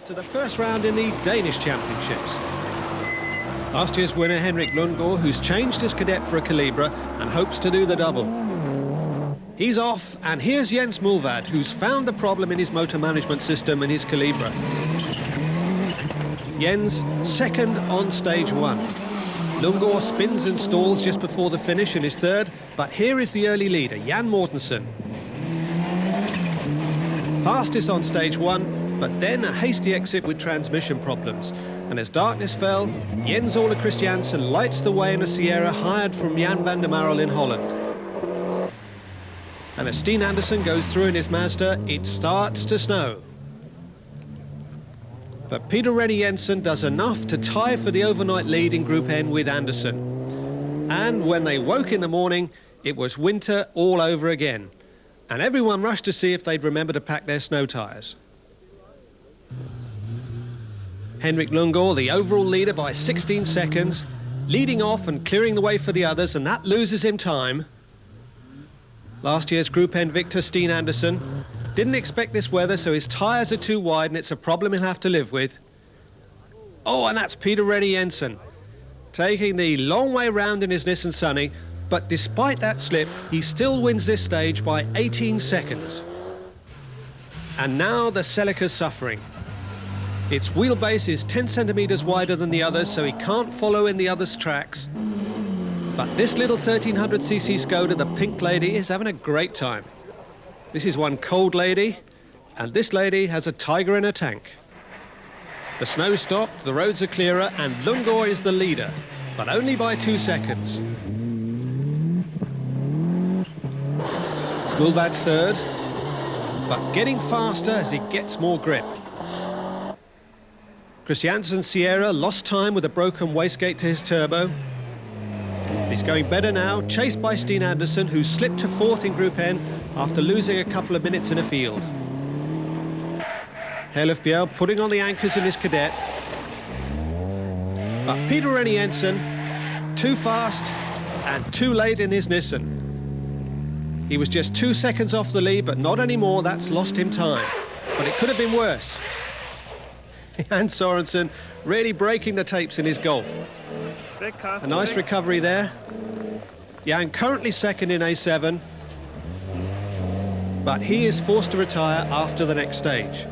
To the first round in the Danish Championships. Last year's winner Henrik Lundgaard, who's changed his cadet for a Calibra and hopes to do the double. He's off, and here's Jens Mulvad, who's found the problem in his motor management system in his Calibra. Jens, second on stage one. Lundgaard spins and stalls just before the finish in his third, but here is the early leader, Jan Mortensen. Fastest on stage one, but then a hasty exit with transmission problems. And as darkness fell, Jens Ole Christiansen lights the way in a Sierra hired from Jan van der Marel in Holland. And as Steen Andersen goes through in his Mazda, it starts to snow. But Peter Rennie Jensen does enough to tie for the overnight lead in Group N with Andersen. And when they woke in the morning, it was winter all over again. And everyone rushed to see if they'd remember to pack their snow tyres. Henrik Lundgaard, the overall leader by 16 seconds, leading off and clearing the way for the others, and that loses him time. Last year's Group N victor, Steen Andersen, didn't expect this weather, so his tyres are too wide, and it's a problem he'll have to live with. Oh, and that's Peter Rennie Jensen, taking the long way round in his Nissan Sunny, but despite that slip, he still wins this stage by 18 seconds. And now the Celica's suffering. Its wheelbase is 10 centimetres wider than the others, so he can't follow in the others' tracks. But this little 1300cc Skoda, the Pink Lady, is having a great time. This is one cold lady, and this lady has a tiger in her tank. The snow's stopped, the roads are clearer, and Lundgaard is the leader, but only by 2 seconds. Mulvad third, but getting faster as he gets more grip. Christiansen Sierra lost time with a broken wastegate to his turbo. He's going better now, chased by Steen Andersen, who slipped to fourth in Group N after losing a couple of minutes in a field. Herlufbjerg putting on the anchors in his cadet. But Peter Rennie Jensen, too fast and too late in his Nissan. He was just 2 seconds off the lead, but not anymore, that's lost him time. But it could have been worse. And Sorensen really breaking the tapes in his Golf. A nice recovery there. Jan currently second in A7, but he is forced to retire after the next stage.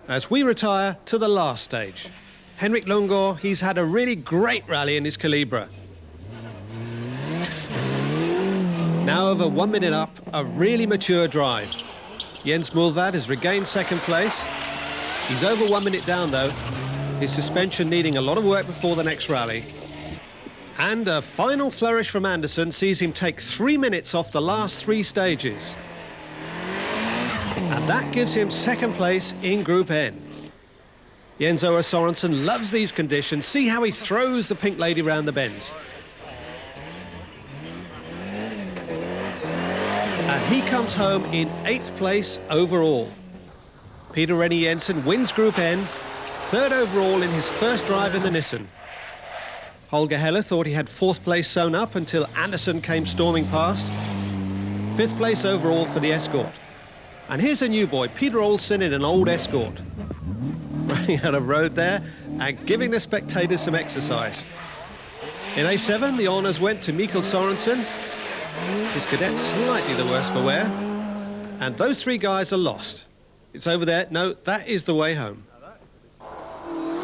As we retire to the last stage. Henrik Lundgaard, he's had a really great rally in his Calibra. Now over 1 minute up, a really mature drive. Jens Mulvad has regained second place. He's over 1 minute down though. His suspension needing a lot of work before the next rally. And a final flourish from Andersen sees him take 3 minutes off the last 3 stages. And that gives him second place in Group N. Jens Ole Sorensen loves these conditions. See how he throws the Pink Lady round the bend. And he comes home in 8th place overall. Peter Rennie Jensen wins Group N, 3rd overall in his first drive in the Nissan. Holger Heller thought he had 4th place sewn up until Andersen came storming past. 5th place overall for the Escort. And here's a new boy, Peter Olsen, in an old Escort. Running out of road there and giving the spectators some exercise. In A7, the honours went to Mikkel Sorensen. His cadet slightly the worse for wear. And those 3 guys are lost. It's over there. No, that is the way home.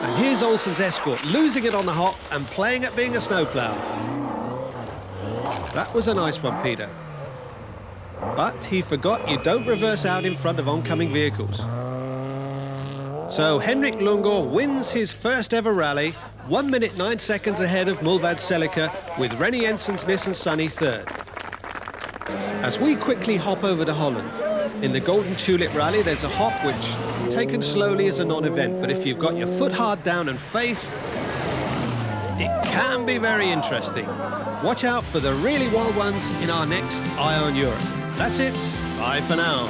And here's Olsen's Escort, losing it on the hop and playing at being a snowplow. That was a nice one, Peter. But he forgot you don't reverse out in front of oncoming vehicles. So Henrik Lundgaard wins his first ever rally, 1 minute 9 seconds ahead of Mulvad Celica, with Rennie Jensen's Nissan Sunny third. As we quickly hop over to Holland, in the Golden Tulip Rally, there's a hop which, taken slowly, is a non-event, but if you've got your foot hard down and faith, it can be very interesting. Watch out for the really wild ones in our next Eye on Europe. That's it. Bye for now.